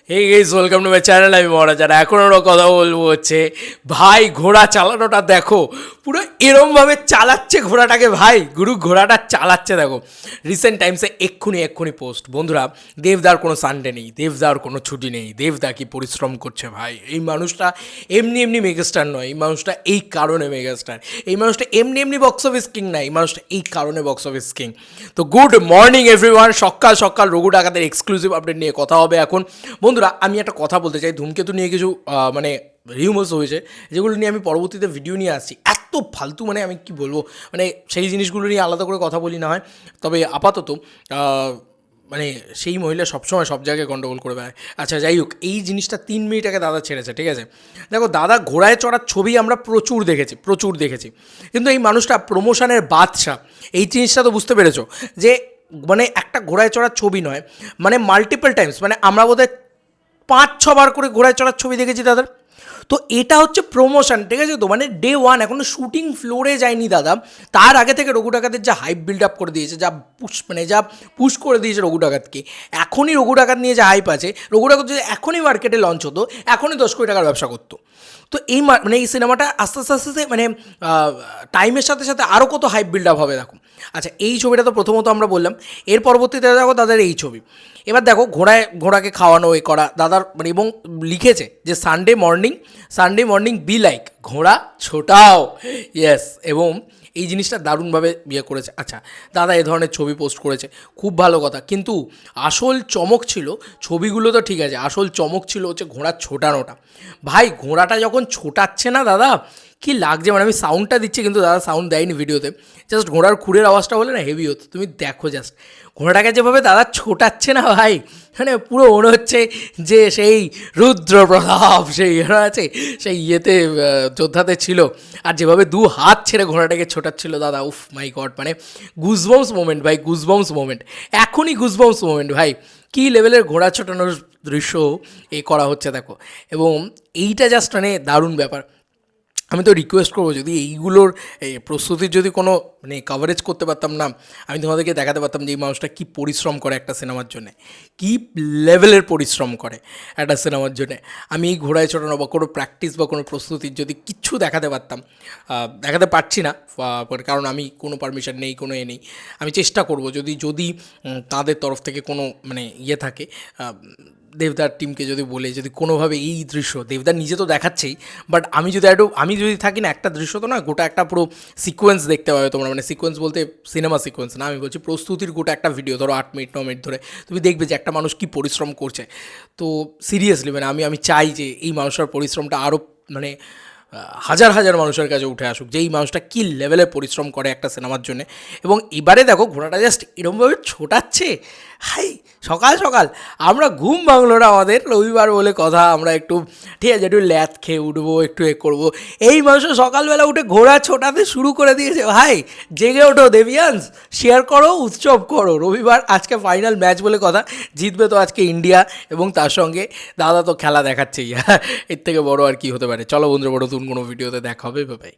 এই guys welcome to my channel. আমি মহারাজ আর এখন আমরা কথা বলবো হচ্ছে ভাই ঘোড়া চালানোটা দেখো, পুরো এরমভাবে চালাচ্ছে ঘোড়াটাকে ভাই, গুরু ঘোড়াটা চালাচ্ছে দেখো। রিসেন্ট টাইমসে এক্ষুনি পোস্ট বন্ধুরা, দেবদার কোনো সানডে নেই, দেবদার কোনো ছুটি নেই, দেবদা কি পরিশ্রম করছে ভাই। এই মানুষটা এমনি মেগাস্টার নয়, এই মানুষটা এই কারণে মেগাস্টার, এই মানুষটা এমনি বক্স অফিস কিং না, এই মানুষটা এই কারণে বক্স অফিস কিং। তো গুড মর্নিং এভরিওয়ান, সকাল রঘু ডাকাতের এক্সক্লুসিভ আপডেট নিয়ে কথা হবে এখন। বন্ধুরা আমি একটা কথা বলতে চাই, ধূমকেতু নিয়ে কিছু মানে রিউমার্স হয়েছে, যেগুলো নিয়ে আমি পরবর্তীতে ভিডিও নিয়ে আসছি। এত ফালতু মানে আমি কি বলবো, মানে সেই জিনিসগুলো নিয়ে আলাদা করে কথা বলি না হয়। তবে আপাতত মানে সেই মহিলা সবসময় সব জায়গায় গন্ডগোল করে বেড়ায়। আচ্ছা যাই হোক, এই জিনিসটা 3 মিনিট আগে দাদা ছেড়েছে, ঠিক আছে। দেখো দাদা ঘোড়ায় চড়ার ছবি আমরা প্রচুর দেখেছি, কিন্তু এই মানুষটা প্রমোশনের বাদশা। এই জিনিসটা তো বুঝতে পেরেছো যে মানে একটা ঘোড়ায় চড়ার ছবি নয়, মানে মাল্টিপল টাইমস, মানে আমরা বোধহয় 5-6 বার করে ঘোড়ায় চড়ার ছবি দেখেছি দাদার। তো এটা হচ্ছে প্রমোশন, ঠিক আছে। তো মানে ডে ওয়ান এখনও শুটিং ফ্লোরে যায়নি দাদা, তার আগে থেকে রঘু ডাকাতের যা হাইপ বিল্ড আপ করে দিয়েছে, যা পুশ করে দিয়েছে রঘু ডাকাতকে। এখনই রঘু ডাকাত নিয়ে যে হাইপ আছে, রঘু ডাকাত যদি এখনই মার্কেটে লঞ্চ হতো, এখনই 10 কোটি টাকার ব্যবসা করতো। তো এই মানে এই সিনেমাটা আস্তে আস্তে মানে টাইমের সাথে সাথে আরও কত হাইপ বিল্ড আপ হবে দেখো। আচ্ছা এই ছবিটা তো প্রথমত আমরা বললাম, এর পরবর্তীতে দেখো দাদার এই ছবি। এবার দেখো ঘোড়াকে খাওয়ানো এ করা দাদার মানে, এবং লিখেছে যে সানডে মর্নিং বি লাইক ঘোড়া ছোটাও, ইয়েস। এবং এই জিনিসটা দারুণভাবে ইয়ে করেছে। আচ্ছা দাদা এ ধরনের ছবি পোস্ট করেছে, খুব ভালো কথা, কিন্তু আসল চমক ছিল ছবিগুলো তো ঠিক আছে, আসল চমক ছিল হচ্ছে ঘোড়া ছোটানোটা। ভাই ঘোড়াটা যখন ছোটাচ্ছে না দাদা, কি লাগছে, মানে আমি সাউন্ডটা দিচ্ছি কিন্তু দাদা সাউন্ড দেয়নি ভিডিওতে, জাস্ট ঘোড়ার খুঁড়ের আওয়াজটা হলে না হেভি হতো। তুমি দেখো জাস্ট ঘোড়াটাকে যেভাবে দাদা ছোটাচ্ছে না ভাই, মানে পুরো মনে হচ্ছে যে সেই রুদ্রপ্রতাপ সেই আছে সেই ইয়েতে যোদ্ধাতে ছিল, আর যেভাবে 2 হাত ছেড়ে ঘোড়াটাকে ছোটাচ্ছিল দাদা, উফ মাই গড, মানে গুজবম্স মোমেন্ট ভাই, গুজবম্স মোমেন্ট, এখনই গুজবম্স মোমেন্ট ভাই। কী লেভেলের ঘোড়া ছোটানোর দৃশ্য এ করা হচ্ছে দেখো, এবং এইটা জাস্ট মানে দারুণ ব্যাপার। আমি তো রিকোয়েস্ট করবো, যদি এইগুলোর প্রস্তুতির যদি কোনো মানে কভারেজ করতে পারতাম না, আমি তোমাদেরকে দেখাতে পারতাম যে এই মানুষটা কী পরিশ্রম করে একটা সিনেমার জন্যে, কী লেভেলের পরিশ্রম করে একটা সিনেমার জন্যে। আমি এই ঘোড়ায় চড়ানো বা কোনো প্র্যাকটিস বা কোনো প্রস্তুতির যদি কিচ্ছু দেখাতে পারতাম, দেখাতে পারছি না, কারণ আমি কোনো পারমিশন নেই, কোনো নেই। আমি চেষ্টা করব যদি তাদের তরফ থেকে কোনো মানে ইয়ে থাকে, দেবদার টিমকে যদি বলে, যদি কোনোভাবে এই দৃশ্য, দেবদার নিজে তো দেখাচ্ছেই, বাট আমি যদি থাকি না, একটা দৃশ্য তো না, গোটা একটা পুরো সিকোয়েন্স দেখতে পাবে তোমরা, মানে সিকোয়েন্স বলতে সিনেমা সিকোয়েন্স না, আমি বলছি প্রস্তুতির গোটা একটা ভিডিও, ধরো 8 মিনিট 9 মিনিট ধরে তুমি দেখবে যে একটা মানুষ কী পরিশ্রম করছে। তো সিরিয়াসলি মানে আমি চাই যে এই মানুষটার পরিশ্রমটা আরও মানে হাজার মানুষের কাছে উঠে আসুক, যে এই মানুষটা কী লেভেলে পরিশ্রম করে একটা সিনেমার জন্য। এবং এবারে দেখো ঘোড়াটা জাস্ট এরকমভাবে ছোটাচ্ছে, হাই সকাল আমরা ঘুম ভাঙলো না, আমাদের রবিবার বলে কথা, আমরা একটু ঠিক আছে একটু ল্যাথ খেয়ে উঠবো, একটু এ করবো, এই মানুষ সকালবেলা উঠে ঘোড়া ছোটাতে শুরু করে দিয়েছে ভাই। জেগে ওঠো দেবিয়ান্স, শেয়ার করো, উৎসব করো। রবিবার আজকে ফাইনাল ম্যাচ বলে কথা, জিতবে তো আজকে ইন্ডিয়া, এবং তার সঙ্গে দাদা তো খেলা দেখাচ্ছেই, এর থেকে বড় আর কি হতে পারে। চলো বন্ধুরা, বড় নতুন কোনো ভিডিওতে দেখা হবে, বাই।